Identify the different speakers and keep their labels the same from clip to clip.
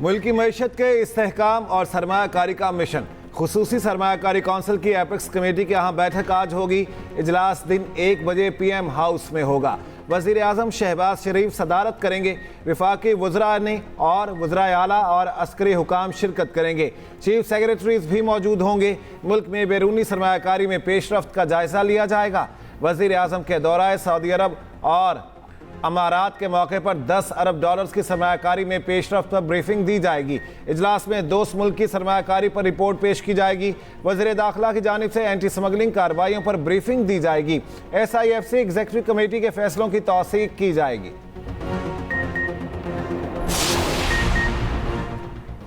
Speaker 1: मुल्क की मईशत के इस्तेहकाम और सरमायाकारी का मिशन। खुसूसी सरमायाकारी कौंसिल की एपेक्स कमेटी की यहाँ बैठक आज होगी। इजलास दिन 1 बजे PM हाउस में होगा। वज़ीर आज़म शहबाज शरीफ सदारत करेंगे। वफाकी वज़रा ने और वज़रा आला और अस्करी हुकाम शिरकत करेंगे। चीफ सेक्रेटरीज भी मौजूद होंगे। मुल्क में बैरूनी सरमायाकारी में पेशरफ्त का जायजा लिया जाएगा। वज़ीर आज़म के दौराए सऊदी अरब और अमारात के मौके पर $10 अरब की सरमायाकारी में पेशरफ्त पर ब्रीफिंग दी जाएगी। इजलास में दोस्त मुल्क की सरमायाकारी पर रिपोर्ट पेश की जाएगी। वज़ीर दाखिला की जानिब से एंटी स्मगलिंग कार्रवाइयों पर ब्रीफिंग दी जाएगी। SIFC एग्जीक्यूटिव कमेटी के फैसलों की तौसीक की जाएगी।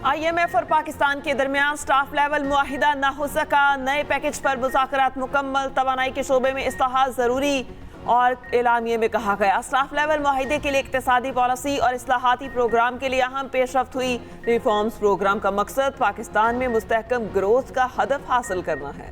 Speaker 2: IMF और पाकिस्तान के दरमियान स्टाफ लेवल मुआहिदा न हो सका। नए पैकेज पर मुज़ाकरात मुकम्मल। तवानाई के शोबे में इस्लाहात ज़रूरी और एलामिये में कहा गया। स्टाफ लेवल मुआहिदे के लिए इक्तिसादी पॉलिसी और इस्लाहाती प्रोग्राम के लिए अहम पेशरफ्त हुई। रिफॉर्म्स प्रोग्राम का मकसद पाकिस्तान में मुस्तहकम ग्रोथ का हदफ हासिल करना है।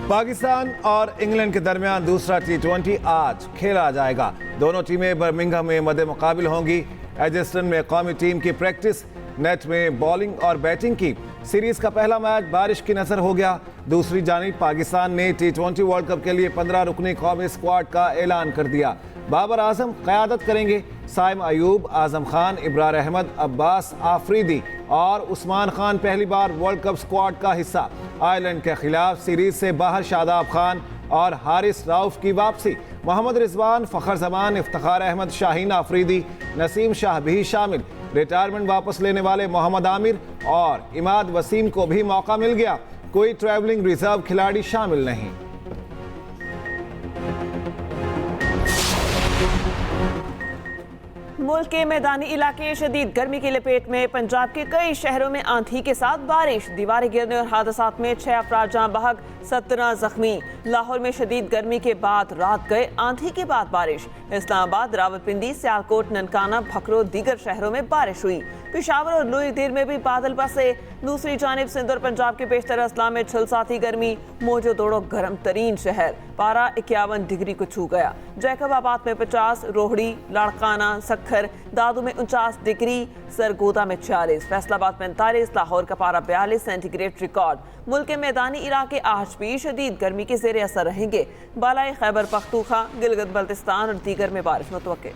Speaker 1: पाकिस्तान और इंग्लैंड के दरमियान दूसरा T20 आज खेला जाएगा। दोनों टीमें बर्मिंघम में मद्दे मुकाबिल होंगी। एडजस्टन में कौमी टीम की प्रैक्टिस, नेट में बॉलिंग और बैटिंग की। सीरीज का पहला मैच बारिश की नजर हो गया। दूसरी जानिब पाकिस्तान ने T20 वर्ल्ड कप के लिए 15 रुकनी कौमी स्क्वाड का ऐलान कर दिया। बाबर आजम क़यादत करेंगे। साइम अयूब, आजम खान, इब्रार अहमद, अब्बास आफरीदी और उस्मान खान पहली बार वर्ल्ड कप स्क्वाड का हिस्सा। आयरलैंड के खिलाफ सीरीज से बाहर शादाब खान और हारिस राउफ की वापसी। मोहम्मद रिजवान, फ़खर जमान, इफ्तिखार अहमद, शाहीन आफरीदी, नसीम शाह भी शामिल। रिटायरमेंट वापस लेने वाले मोहम्मद आमिर और इमाद वसीम को भी मौका मिल गया। कोई ट्रैवलिंग रिजर्व खिलाड़ी शामिल नहीं।
Speaker 2: मुल्क के मैदानी इलाके शदीद गर्मी की लपेट में। पंजाब के कई शहरों में आंधी के साथ बारिश। दीवारें गिरने और हादसात में 6 अफराद जाँ बहक, 17 जख्मी। लाहौर में शदीद गर्मी के बाद रात गए, आंधी के बाद बारिश। इस्लामाबाद, रावलपिंडी, सियालकोट, ननकाना, भखरो दीगर शहरों में बारिश हुई। पेशावर और लोईदेर में भी बादल बसे। दूसरी जानिब सिंध और पंजाब के बेशतर अजला में झुलसाती गर्मी। मोजो दौड़ो गर्म तरीन शहर, पारा 51 डिग्री को छू गया। जैकबाबाद में 50, रोहड़ी, लाड़काना, सखर, दादू में 49 डिग्री, सरगोदा में 46, फैसलाबाद 45, लाहौर का पारा 42 सेंटीग्रेड रिकॉर्ड। मुल्क के मैदानी इलाके आज भी शदीद गर्मी के ज़ेर असर रहेंगे। बालाई खैबर पख्तूनख्वा, गिलगित बल्तिस्तान और दीगर में बारिश मुतवक्के।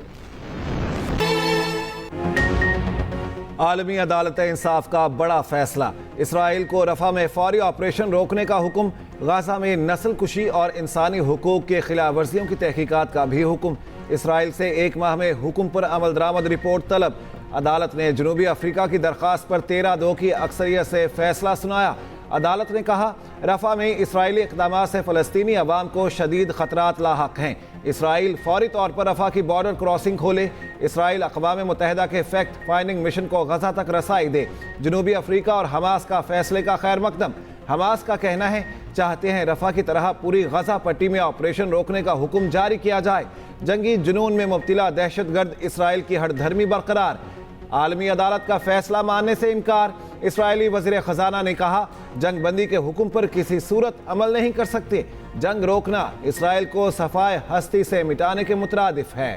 Speaker 1: आलमी अदालत इंसाफ का बड़ा फैसला। इसराइल को रफा में फौरी ऑपरेशन रोकने का हुक्म। गाजा में नस्ल कुशी और इंसानी हुकूक के खिलाफ वर्जियों की तहकीकात का भी हुक्म। इसराइल से 1 माह में हुक्म पर अमल दरामद रिपोर्ट तलब। अदालत ने जनूबी अफ्रीका की दरख्वास्त पर 13-2 की अक्सरियत से फैसला सुनाया। अदालत ने कहा, रफा में इसराइली इक़दामात से फ़लस्तीनी अवाम को शदीद ख़तरात लाहक हैं। इसराइल फौरी तौर पर रफा की बॉर्डर क्रॉसिंग खोले। इसराइल अक़वाम मुत्तहिदा के फैक्ट फाइंडिंग मिशन को गजा तक रसाई दे। जनूबी अफ्रीका और हमास का फैसले का खैर मकदम। हमास का कहना है, चाहते हैं रफा की तरह पूरी गजा पट्टी में ऑपरेशन रोकने का हुक्म जारी किया जाए। जंगी जुनून में मुब्तिला दहशतगर्द इसराइल की हठधर्मी बरकरार। आलमी अदालत का फैसला मानने से इनकार। इसराइली वज़ीर ख़जाना ने कहा, जंग बंदी के हुक्म पर किसी सूरत अमल नहीं कर सकते। जंग रोकना इसराइल को सफ़ाए हस्ती से मिटाने के मुतरादिफ है।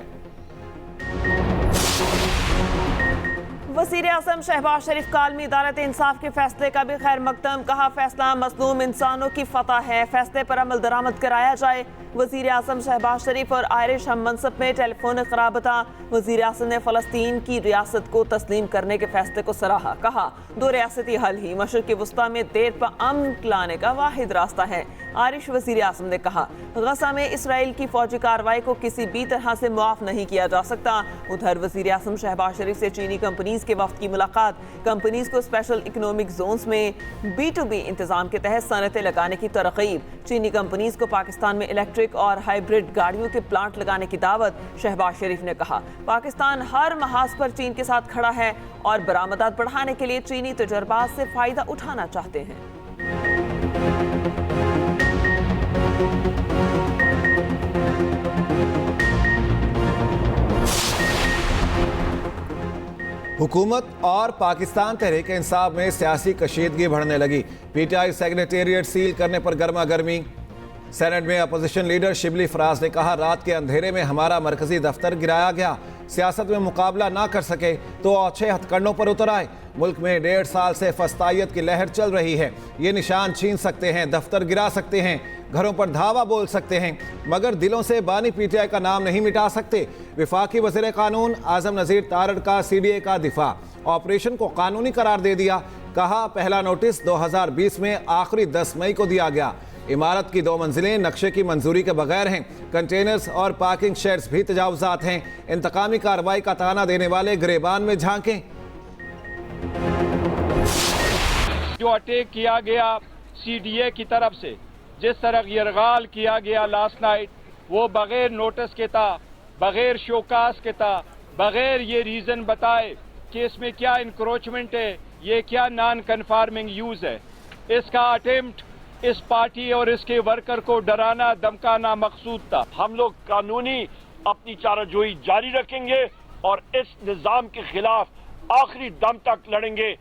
Speaker 2: वज़ीर आज़म शहबाज शरीफ का आलमी अदालत इंसाफ के फैसले का भी खैर मकदम। कहा, फैसला मज़लूम इंसानों की फतह है। फैसले पर अमल दरामद कराया जाए। वज़ीर आज़म शहबाज शरीफ और आयरिश हम मनसब में टेलीफोनिक राबता। वज़ीर आज़म ने फ़लस्तीन की रियासत को तस्लीम करने के फैसले को सराहा। कहा, 2 रियासती हल ही मशरिक़ वस्ता में देर पर अमन लाने का वाहिद रास्ता है। आयरिश वज़ीर आज़म ने कहा, गजा में इसराइल की फौजी कार्रवाई को किसी भी तरह से मुआफ़ नहीं किया जा सकता। उधर वज़ीर आज़म शहबाज शरीफ से चीनी कंपनीज के वफ्द की मुलाकात। कंपनीज को स्पेशल इकोनॉमिक जोन्स में B2B इंतजाम के तहत सनतें लगाने की तरकीब। चीनी कंपनीज को पाकिस्तान में इलेक्ट्रिक और हाइब्रिड गाड़ियों के प्लांट लगाने की दावत। शहबाज शरीफ ने कहा, पाकिस्तान हर महाज पर चीन के साथ खड़ा है और बरामदात बढ़ाने के लिए चीनी तजर्बात से फायदा उठाना चाहते हैं।
Speaker 1: हुकूमत और पाकिस्तान तहरीक इंसाफ में सियासी कशीदगी बढ़ने लगी। PTI सेक्रेटेरिएट सील करने पर गर्मा गर्मी। सेनेट में अपोजिशन लीडर शिबली फराज ने कहा, रात के अंधेरे में हमारा मरकजी दफ्तर गिराया गया। सियासत में मुकाबला ना कर सके तो अच्छे हथकंडों पर उतर आए। मुल्क में 1.5 साल से फस्तायत की लहर चल रही है। ये निशान छीन सकते हैं, दफ्तर गिरा सकते हैं, घरों पर धावा बोल सकते हैं, मगर दिलों से बानी पीटीआई का नाम नहीं मिटा सकते। विफाकी वज़ीर कानून आज़म नज़ीर तारड़ का CDA का दिफा, ऑपरेशन को कानूनी करार दे दिया। कहा, पहला नोटिस 2020 में आखिरी 10 मई को दिया गया। इमारत की 2 मंजिलें नक्शे की मंजूरी के बगैर हैं। कंटेनर्स और पार्किंग शेड्स भी तजावुजात हैं। इंतकामी कार्रवाई का ताना देने वाले गिरेबान में झांकें।
Speaker 3: जो अटैक किया गया CDA की तरफ से, जिस तरह यरगाल किया गया लास्ट नाइट, वो बगैर नोटिस के था, बगैर शोकास के था, बगैर ये रीज़न बताए कि इसमें क्या इंक्रोचमेंट है, ये क्या नॉन कन्फार्मिंग यूज़ है। इसका अटेम्प्ट इस पार्टी और इसके वर्कर को डराना धमकाना मकसूद था।
Speaker 4: हम लोग कानूनी अपनी चाराजोई जारी रखेंगे और इस निज़ाम के खिलाफ आखिरी दम तक लड़ेंगे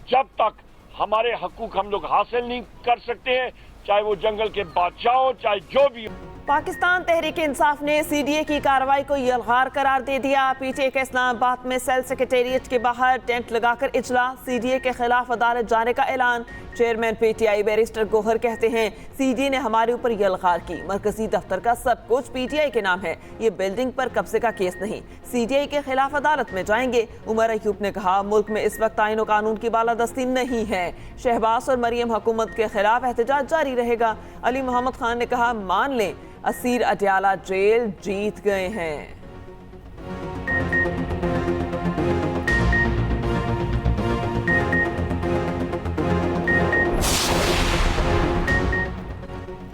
Speaker 4: जब तक हमारे हकूक हम लोग हासिल नहीं कर सकते हैं, चाहे वो जंगल के बादशाह हो, चाहे जो भी हो।
Speaker 2: पाकिस्तान तहरीक इंसाफ ने CDA की कार्रवाई को यलगार करार दे दिया। PTI के इस्लामाबाद में सेल सेक्रेटेरिएट के बाहर टेंट लगाकर इजलास, CDA के खिलाफ अदालत जाने का ऐलान। चेयरमैन PTI बैरिस्टर गोहर कहते हैं, CDA ने हमारे ऊपर यलगार की। मरकजी दफ्तर का सब कुछ PTI के नाम है, ये बिल्डिंग पर कब्जे का केस नहीं। CDI के खिलाफ अदालत में जाएंगे। उमर अयूब ने कहा, मुल्क में इस वक्त आईन और कानून की बालादस्ती नहीं है। शहबाज और मरियम हुकूमत के खिलाफ एहतजाज जारी रहेगा। अली मोहम्मद खान ने कहा, मान लें असीर अडयाला जेल जीत गए हैं।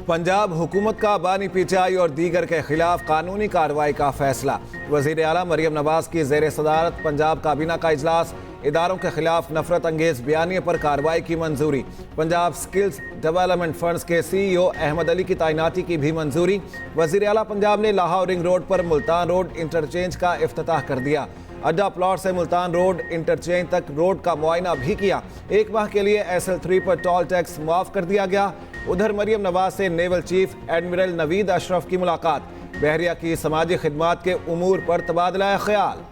Speaker 1: पंजाब हुकूमत का बानी पीटीआई और दीगर के खिलाफ कानूनी कार्रवाई का फैसला। वज़ीर आला मरियम नवाज की ज़ेर सदारत पंजाब काबीना का इजलास। इदारों के खिलाफ नफरत अंगेज बयानिए पर कार्रवाई की मंजूरी। पंजाब स्किल्स डेवलपमेंट फंड्स के CEO अहमद अली की तैनाती की भी मंजूरी। वज़ीर आला पंजाब ने लाहौर रिंग रोड पर मुल्तान रोड इंटरचेंज का इफ्तिताह कर दिया। अड्डा प्लॉट से मुल्तान रोड इंटरचेंज तक रोड का मुआयना भी किया। 1 माह के लिए SL3 पर टोल टैक्स माफ कर दिया गया। उधर मरियम नवाज से naval chief admiral Naveed Ashraf की मुलाकात। बहरिया की समाजी खिदमात के उमूर पर तबादला ख्याल।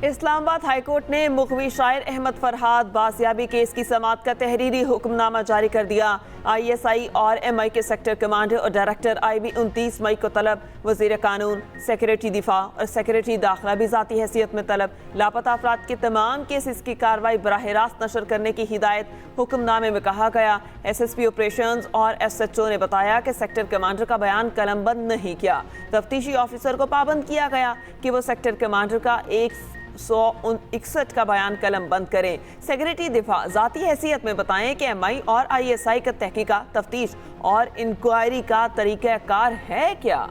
Speaker 2: इस्लामाबाद हाईकोर्ट ने मुखवी शायर अहमद फरहाद बाजियाबी केस की समाअत का तहरीरी हुक्मनामा जारी कर दिया। ISI और MI के सेक्टर कमांडर और डायरेक्टर IB 29 मई को तलब। वजीर कानून, सेक्रेटरी दिफा और सेक्रेटरी दाखिला भी ज़ाती हैसियत में तलब। लापता अफराद के तमाम केसेस की कार्रवाई बराह रास्त नशर करने की हिदायत हुक्मनामे में कहा गया। SSP ऑपरेशंस और SHO ने बताया कि सेक्टर कमांडर का बयान कलमबंद नहीं किया। तफ्तीशी ऑफिसर को पाबंद किया गया कि वो सेक्टर कमांडर का 161 का बयान कलम बंद करें। सेक्रेटरी दिफा ज़ाती हैसियत में बताएं कि MI और ISI का तहकीकात, तफ्तीश और इंक्वायरी का तरीक़ाकार है क्या।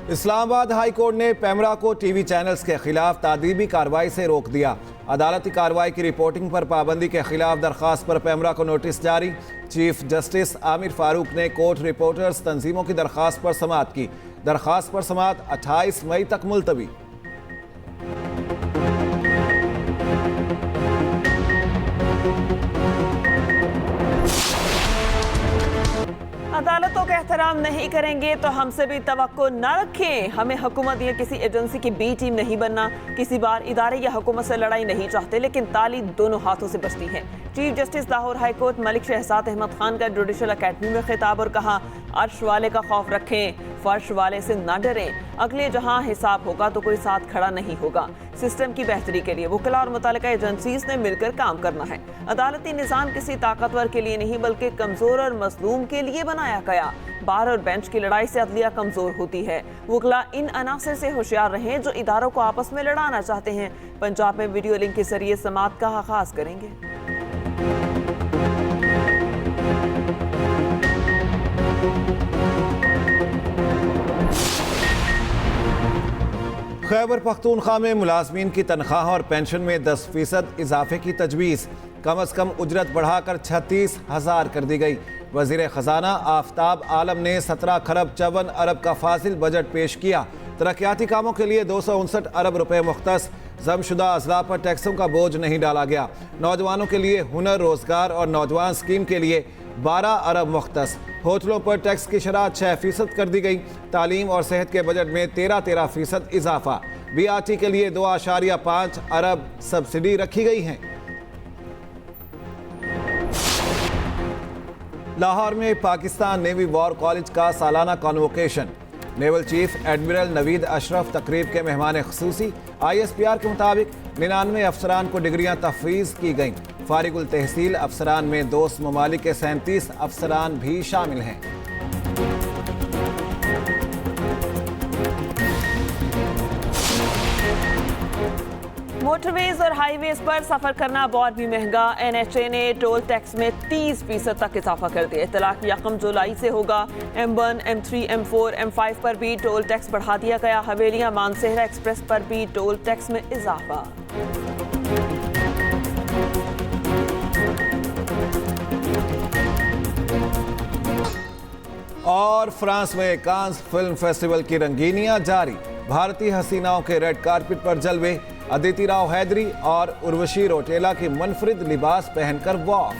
Speaker 1: इस्लामाबाद हाई कोर्ट ने पैमरा को TV चैनल्स के खिलाफ तादीबी कार्रवाई से रोक दिया। अदालती कार्रवाई की रिपोर्टिंग पर पाबंदी के खिलाफ दरख्वास्त पर पैमरा को नोटिस जारी। चीफ जस्टिस आमिर फारूक ने कोर्ट रिपोर्टर्स तंजीमों की दरख्वास्त पर समाअत की। दरख्वास्त पर समाअत 28 मई तक मुलतवी।
Speaker 2: अदालतों का एहतराम नहीं करेंगे तो हमसे भी तवक्को न रखें। हमें हुकूमत या किसी एजेंसी की B टीम नहीं बनना। किसी बार इदारे या हुकूमत से लड़ाई नहीं चाहते, लेकिन ताली दोनों हाथों से बचती है। Chief justice Lahore high court Malik Shahzad Ahmad Khan का जुडिशल अकेडमी में खिताब और कहा, अर्श वाले का खौफ रखें, फर्श वाले से न डरें। अगले जहां हिसाब होगा तो कोई साथ खड़ा नहीं होगा। सिस्टम की बेहतरी के लिए वकला और मुतल्लिका एजेंसीज ने मिलकर काम करना है। अदालती निज़ाम किसी ताकतवर के लिए नहीं बल्कि कमज़ोर और मजलूम के लिए बनाया गया। बार और बेंच की लड़ाई से अदलिया कमज़ोर होती है। वकला इन अनासर से होशियार रहें जो इदारों को आपस में लड़ाना चाहते हैं। पंजाब में वीडियो लिंक के जरिए समाअत का आगाज करेंगे।
Speaker 1: खैबर पख्तूनख्वा में मुलाजमीन की तनख्वाह और पेंशन में 10% इजाफे की तजवीज़। कम अज़ कम उजरत बढ़ाकर 36,000 कर दी गई। वज़ीर ख़जाना आफ्ताब आलम ने 17 खरब 54 अरब का फाजिल बजट पेश किया। तरक्याती कामों के लिए 259 अरब रुपए मुख्तस। जमशुदा अजला पर टैक्सों का बोझ नहीं डाला गया। नौजवानों के लिए हुनर रोजगार और नौजवान स्कीम के लिए 12 अरब मुख्तस। होटलों पर टैक्स की शरह 6% कर दी गई। तालीम और सेहत के बजट में 13% इजाफा। BRT के लिए 2.5 अरब सब्सिडी रखी गई है। लाहौर में पाकिस्तान नेवी वॉर कॉलेज का सालाना convocation. Naval chief admiral Naveed Ashraf तकरीब के मेहमान खुसूसी। ISPR के मुताबिक 99 अफसरान को डिग्रियां तफवीज़ की गईं। फारिगुल तहसील अफसरान में दोस्त ममालिक के 37 अफसरान भी शामिल हैं।
Speaker 2: मोटरवेज और हाईवेज पर सफर करना बहुत भी महंगा। NHA ने टोल टैक्स में 30% तक इजाफा कर दिया। इत्तला की 1 जुलाई से होगा। M1, M3, M4, M5 पर भी टोल टैक्स बढ़ा दिया गया। हवेलियां मानसेहरा एक्सप्रेस पर भी टोल टैक्स में इजाफा।
Speaker 1: और फ्रांस में कांस फिल्म फेस्टिवल की रंगीनियां जारी। भारतीय हसीनाओं के रेड कारपेट पर जलवे। अदिति राव हैदरी और उर्वशी रौटेला की मुनफरिद लिबास पहनकर वॉक।